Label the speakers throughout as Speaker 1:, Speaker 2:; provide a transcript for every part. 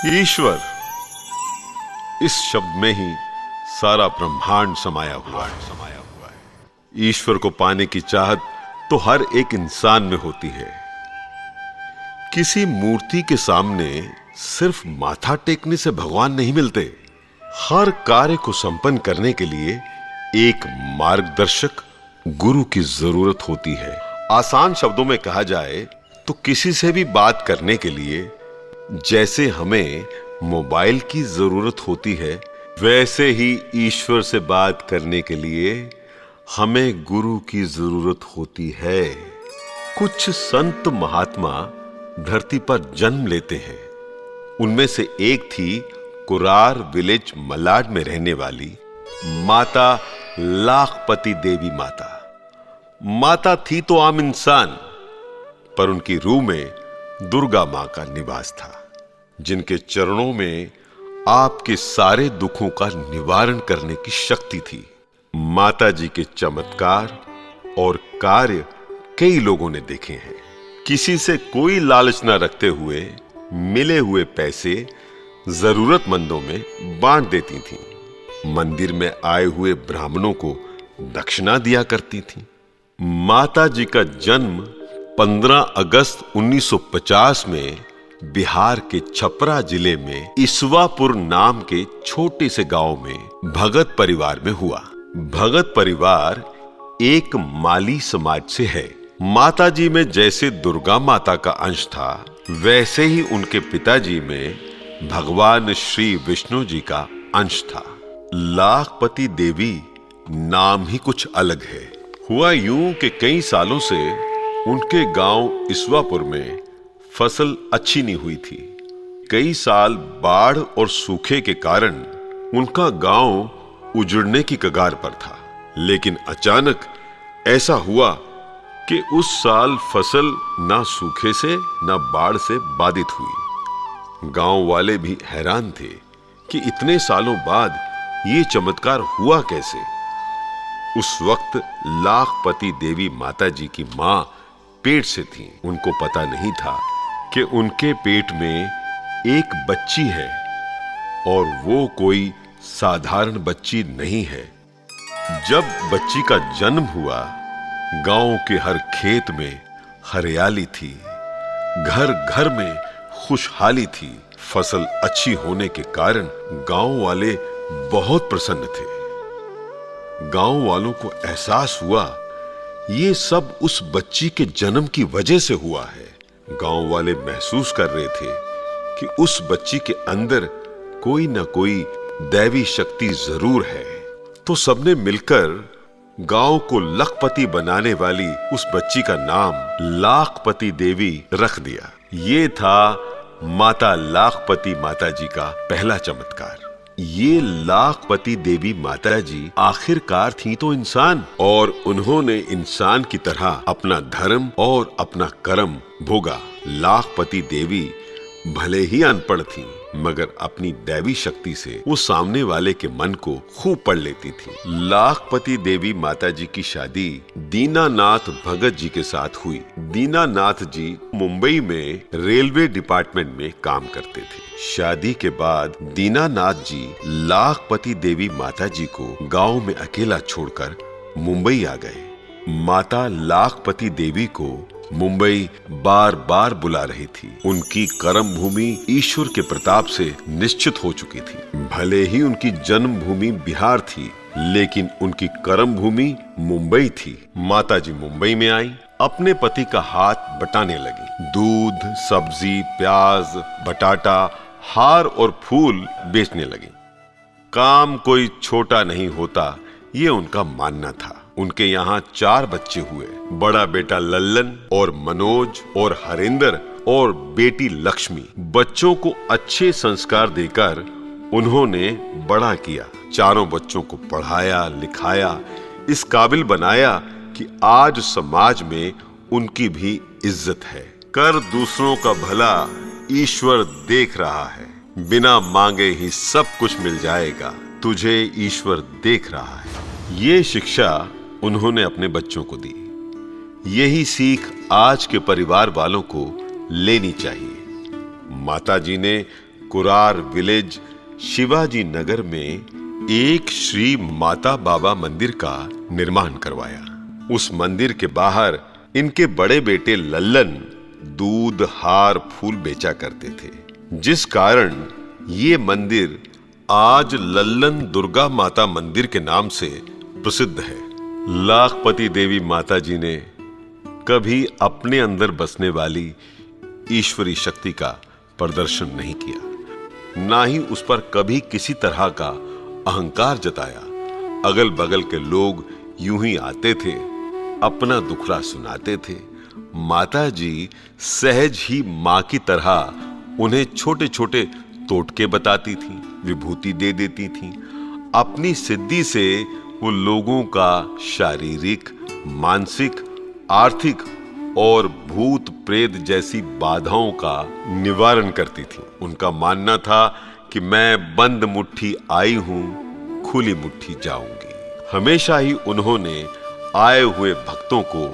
Speaker 1: ईश्वर, इस शब्द में ही सारा ब्रह्मांड समाया हुआ है। ईश्वर को पाने की चाहत तो हर एक इंसान में होती है। किसी मूर्ति के सामने सिर्फ माथा टेकने से भगवान नहीं मिलते। हर कार्य को संपन्न करने के लिए एक मार्गदर्शक गुरु की जरूरत होती है। आसान शब्दों में कहा जाए तो किसी से भी बात करने के लिए जैसे हमें मोबाइल की जरूरत होती है, वैसे ही ईश्वर से बात करने के लिए हमें गुरु की जरूरत होती है। कुछ संत महात्मा धरती पर जन्म लेते हैं। उनमें से एक थी कुरार विलेज मलाड में रहने वाली माता लाखपति देवी माता। माता थी तो आम इंसान, पर उनकी रूह में दुर्गा मां का निवास था, जिनके चरणों में आपके सारे दुखों का निवारण करने की शक्ति थी। माता जी के चमत्कार और कार्य कई लोगों ने देखे हैं। किसी से कोई लालच न रखते हुए मिले हुए पैसे जरूरतमंदों में बांट देती थीं। मंदिर में आए हुए ब्राह्मणों को दक्षिणा दिया करती थीं। माता जी का जन्म 15 अगस्त 1950 में बिहार के छपरा जिले में इसवापुर नाम के छोटे से गांव में भगत परिवार में हुआ। भगत परिवार एक माली समाज से है। माता जी में जैसे दुर्गा माता का अंश था, वैसे ही उनके पिताजी में भगवान श्री विष्णु जी का अंश था। लाखपति देवी नाम ही कुछ अलग है। हुआ यूं कि कई सालों से उनके गांव इसवापुर में फसल अच्छी नहीं हुई थी। कई साल बाढ़ और सूखे के कारण उनका गांव उजड़ने की कगार पर था। लेकिन अचानक ऐसा हुआ कि उस साल फसल ना सूखे से ना बाढ़ से बाधित हुई। गांव वाले भी हैरान थे कि इतने सालों बाद ये चमत्कार हुआ कैसे। उस वक्त लाखपति देवी माता जी की मां पेट से थी। उनको पता नहीं था कि उनके पेट में एक बच्ची है और वो कोई साधारण बच्ची नहीं है। जब बच्ची का जन्म हुआ, गांव के हर खेत में हरियाली थी, घर घर में खुशहाली थी। फसल अच्छी होने के कारण गांव वाले बहुत प्रसन्न थे। गांव वालों को एहसास हुआ ये सब उस बच्ची के जन्म की वजह से हुआ है। गांव वाले महसूस कर रहे थे कि उस बच्ची के अंदर कोई न कोई दैवी शक्ति जरूर है। तो सबने मिलकर गांव को लखपति बनाने वाली उस बच्ची का नाम लाखपति देवी रख दिया। ये था माता लाखपति माता जी का पहला चमत्कार। ये लाखपति देवी माता जी आखिरकार थी तो इंसान, और उन्होंने इंसान की तरह अपना धर्म और अपना कर्म भोगा। लाखपति देवी भले ही अनपढ़ थी, मगर अपनी दैवी शक्ति से वो सामने वाले के मन को खूब पढ़ लेती थी। लाखपति देवी माता जी की शादी दीनानाथ भगत जी के साथ हुई। दीनानाथ जी मुंबई में रेलवे डिपार्टमेंट में काम करते थे। शादी के बाद दीनानाथ जी लाखपति देवी माता जी को गांव में अकेला छोड़कर मुंबई आ गए। माता लाखपति देवी को मुंबई बार बार बुला रही थी। उनकी कर्म भूमि ईश्वर के प्रताप से निश्चित हो चुकी थी। भले ही उनकी जन्म भूमि बिहार थी, लेकिन उनकी कर्म भूमि मुंबई थी। माता जी मुंबई में आई, अपने पति का हाथ बटाने लगी। दूध, सब्जी, प्याज, बटाटा, हार और फूल बेचने लगी। काम कोई छोटा नहीं होता, ये उनका मानना था। उनके यहाँ 4 बच्चे हुए। बड़ा बेटा लल्लन और मनोज और हरिंदर और बेटी लक्ष्मी। बच्चों को अच्छे संस्कार देकर उन्होंने बड़ा किया। चारों बच्चों को पढ़ाया लिखाया, इस काबिल बनाया कि आज समाज में उनकी भी इज्जत है। कर दूसरों का भला, ईश्वर देख रहा है। बिना मांगे ही सब कुछ मिल जाएगा, तुझे ईश्वर देख रहा है। ये शिक्षा उन्होंने अपने बच्चों को दी। यही सीख आज के परिवार वालों को लेनी चाहिए। माता जी ने कुरार विलेज शिवाजी नगर में एक श्री माता बाबा मंदिर का निर्माण करवाया। उस मंदिर के बाहर इनके बड़े बेटे लल्लन दूध, हार, फूल बेचा करते थे, जिस कारण ये मंदिर आज लल्लन दुर्गा माता मंदिर के नाम से प्रसिद्ध है। लाखपति देवी माता जी ने कभी अपने अंदर बसने वाली ईश्वरी शक्ति का प्रदर्शन नहीं किया, ना ही उस पर कभी किसी तरह का अहंकार जताया। अगल बगल के लोग यूं ही आते थे, अपना दुखड़ा सुनाते थे। माता जी सहज ही मां की तरह उन्हें छोटे छोटे तोटके बताती थी, विभूति दे देती थी। अपनी सिद्धि से वो लोगों का शारीरिक, मानसिक, आर्थिक और भूत प्रेत जैसी बाधाओं का निवारण करती थी। उनका मानना था कि मैं बंद मुट्ठी आई हूं, खुली मुट्ठी जाऊंगी। हमेशा ही उन्होंने आए हुए भक्तों को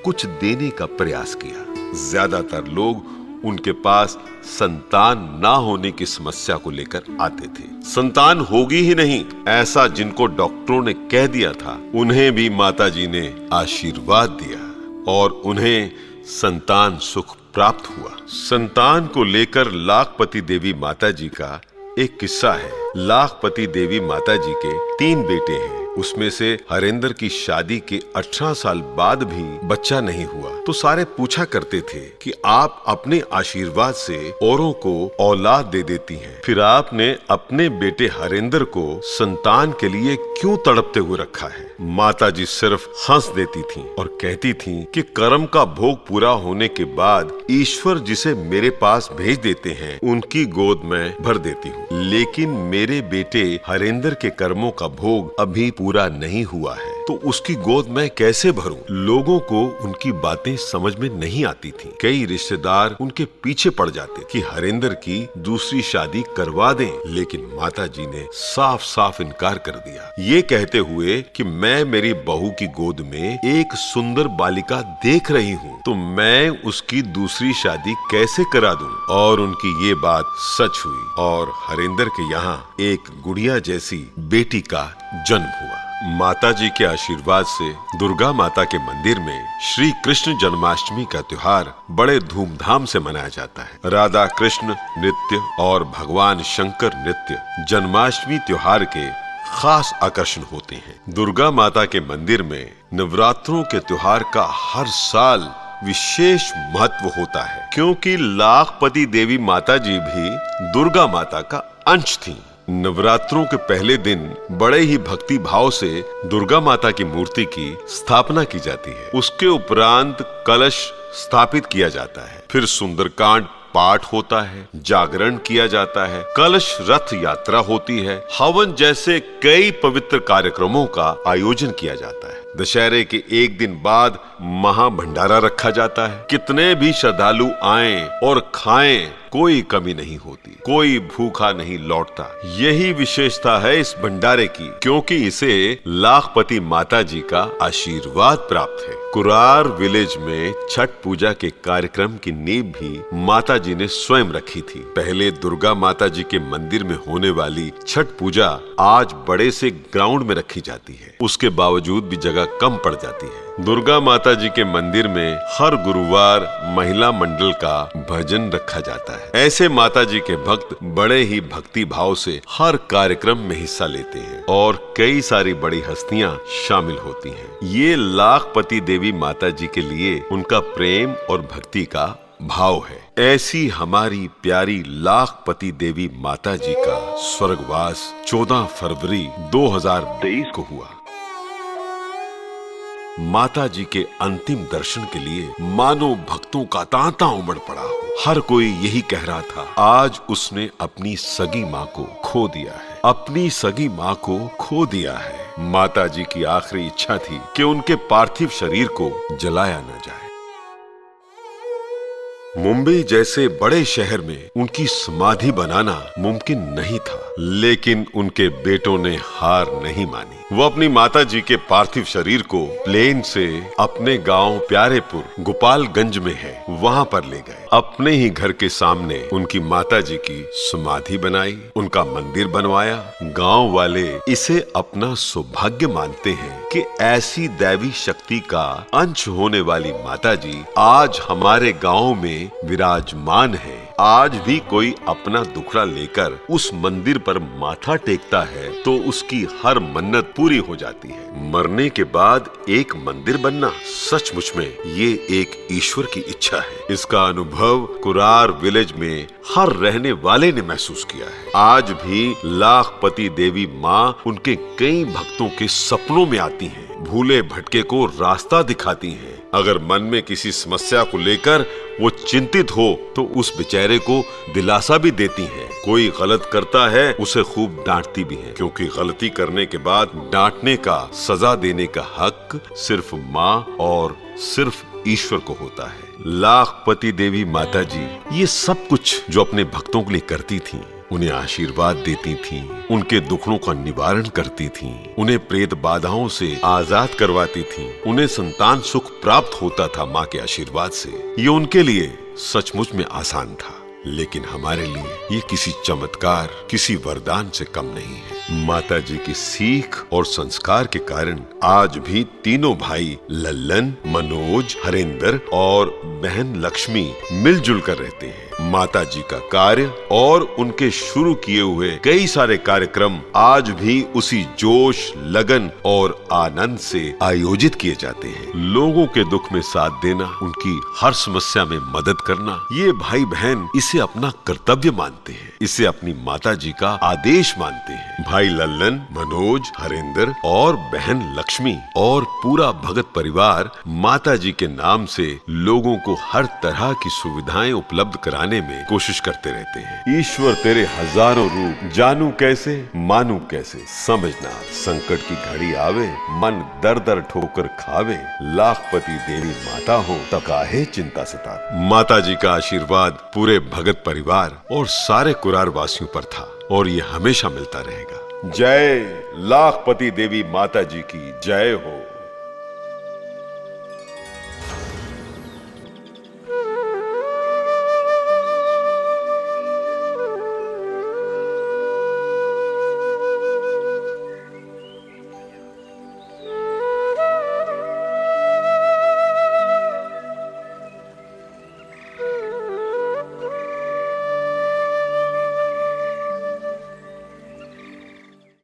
Speaker 1: कुछ देने का प्रयास किया। ज्यादातर लोग उनके पास संतान ना होने की समस्या को लेकर आते थे। संतान होगी ही नहीं ऐसा जिनको डॉक्टरों ने कह दिया था, उन्हें भी माता जी ने आशीर्वाद दिया और उन्हें संतान सुख प्राप्त हुआ। संतान को लेकर लाखपति देवी माता जी का एक किस्सा है। लाखपति देवी माता जी के 3 बेटे हैं। उसमें से हरेंद्र की शादी के 18 साल बाद भी बच्चा नहीं हुआ, तो सारे पूछा करते थे कि आप अपने आशीर्वाद से औरों को औलाद दे देती हैं, फिर आपने अपने बेटे हरेंद्र को संतान के लिए क्यों तड़पते हुए रखा है। माता जी सिर्फ हंस देती थीं और कहती थीं कि कर्म का भोग पूरा होने के बाद ईश्वर जिसे मेरे पास भेज देते हैं उनकी गोद में भर देती हूँ, लेकिन मेरे बेटे हरेंद्र के कर्मों का भोग अभी पूरा नहीं हुआ है, तो उसकी गोद में कैसे भरूं। लोगों को उनकी बातें समझ में नहीं आती थीं। कई रिश्तेदार उनके पीछे पड़ जाते कि हरेंद्र की दूसरी शादी करवा दें, लेकिन माता जी ने साफ साफ इनकार कर दिया, ये कहते हुए कि मैं मेरी बहू की गोद में एक सुंदर बालिका देख रही हूँ, तो मैं उसकी दूसरी शादी कैसे करा दूं। और उनकी ये बात सच हुई और हरेंद्र के यहाँ एक गुड़िया जैसी बेटी का जन्म हुआ। माता जी के आशीर्वाद से दुर्गा माता के मंदिर में श्री कृष्ण जन्माष्टमी का त्योहार बड़े धूमधाम से मनाया जाता है। राधा कृष्ण नृत्य और भगवान शंकर नृत्य जन्माष्टमी त्योहार के खास आकर्षण होते हैं। दुर्गा माता के मंदिर में नवरात्रों के त्योहार का हर साल विशेष महत्व होता है, क्योंकि लाखपति देवी माता जी भी दुर्गा माता का अंश थीं। नवरात्रों के पहले दिन बड़े ही भक्ति भाव से दुर्गा माता की मूर्ति की स्थापना की जाती है। उसके उपरांत कलश स्थापित किया जाता है, फिर सुंदरकांड पाठ होता है, जागरण किया जाता है, कलश रथ यात्रा होती है, हवन जैसे कई पवित्र कार्यक्रमों का आयोजन किया जाता है। दशहरे के एक दिन बाद महाभंडारा रखा जाता है। कितने भी श्रद्धालु आएं और खाएं, कोई कमी नहीं होती, कोई भूखा नहीं लौटता। यही विशेषता है इस भंडारे की, क्योंकि इसे लाखपति माता जी का आशीर्वाद प्राप्त है। कुरार विलेज में छठ पूजा के कार्यक्रम की नींव भी माता जी ने स्वयं रखी थी। पहले दुर्गा माता जी के मंदिर में होने वाली छठ पूजा आज बड़े से ग्राउंड में रखी जाती है, उसके बावजूद भी जगह कम पड़ जाती है। दुर्गा माता जी के मंदिर में हर गुरुवार महिला मंडल का भजन रखा जाता है। ऐसे माता जी के भक्त बड़े ही भक्ति भाव से हर कार्यक्रम में हिस्सा लेते हैं और कई सारी बड़ी हस्तियां शामिल होती हैं। ये लाखपति देवी माता जी के लिए उनका प्रेम और भक्ति का भाव है। ऐसी हमारी प्यारी लाखपति देवी माता जी का स्वर्गवास 14 फरवरी 2023 को हुआ। माता जी के अंतिम दर्शन के लिए मानो भक्तों का तांता उमड़ पड़ा हो। हर कोई यही कह रहा था, आज उसने अपनी सगी माँ को खो दिया है, अपनी सगी माँ को खो दिया है। माता जी की आखिरी इच्छा थी कि उनके पार्थिव शरीर को जलाया न जाए। मुंबई जैसे बड़े शहर में उनकी समाधि बनाना मुमकिन नहीं था, लेकिन उनके बेटों ने हार नहीं मानी। वो अपनी माता जी के पार्थिव शरीर को प्लेन से अपने गांव प्यारेपुर गोपालगंज में है वहां पर ले गए। अपने ही घर के सामने उनकी माता जी की समाधि बनाई, उनका मंदिर बनवाया। गांव वाले इसे अपना सौभाग्य मानते हैं कि ऐसी दैवी शक्ति का अंश होने वाली माता जी आज हमारे गांव में विराजमान है। आज भी कोई अपना दुखड़ा लेकर उस मंदिर पर माथा टेकता है तो उसकी हर मन्नत पूरी हो जाती है। मरने के बाद एक मंदिर बनना सचमुच में ये एक ईश्वर की इच्छा है। इसका अनुभव कुरार विलेज में हर रहने वाले ने महसूस किया है। आज भी लाखपति देवी माँ उनके कई भक्तों के सपनों में आती हैं, भूले भटके को रास्ता दिखाती हैं। अगर मन में किसी समस्या को लेकर वो चिंतित हो तो उस बेचारे को दिलासा भी देती हैं। कोई गलत करता है उसे खूब डांटती भी है, क्योंकि गलती करने के बाद डांटने का, सजा देने का हक सिर्फ माँ और सिर्फ ईश्वर को होता है। लाखपति देवी माता जी ये सब कुछ जो अपने भक्तों के लिए करती थीं, उन्हें आशीर्वाद देती थीं, उनके दुखों का निवारण करती थीं, उन्हें प्रेत बाधाओं से आजाद करवाती थीं, उन्हें संतान सुख प्राप्त होता था माँ के आशीर्वाद से। ये उनके लिए सचमुच में आसान था, लेकिन हमारे लिए ये किसी चमत्कार, किसी वरदान से कम नहीं है। माता जी की सीख और संस्कार के कारण आज भी तीनों भाई लल्लन, मनोज, हरेंद्र और बहन लक्ष्मी मिलजुल कर रहते हैं। माता जी का कार्य और उनके शुरू किए हुए कई सारे कार्यक्रम आज भी उसी जोश, लगन और आनंद से आयोजित किए जाते हैं। लोगों के दुख में साथ देना, उनकी हर समस्या में मदद करना, ये भाई बहन इसे अपना कर्तव्य मानते हैं, इसे अपनी माता जी का आदेश मानते हैं। भाई लल्लन, मनोज, हरेंद्र और बहन लक्ष्मी और पूरा भगत परिवार माता जी के नाम से लोगों को हर तरह की सुविधाएं उपलब्ध कराने में कोशिश करते रहते हैं। ईश्वर तेरे हजारों रूप, जानू कैसे मानू कैसे, समझना संकट की घड़ी आवे, मन दर दर ठोकर खावे, लाखपति देवी माता हो तब काहे चिंता सता। माता जी का आशीर्वाद पूरे भगत परिवार और सारे कुरार वासियों पर था और ये हमेशा मिलता रहेगा। जय लाखपति देवी माता जी की जय हो।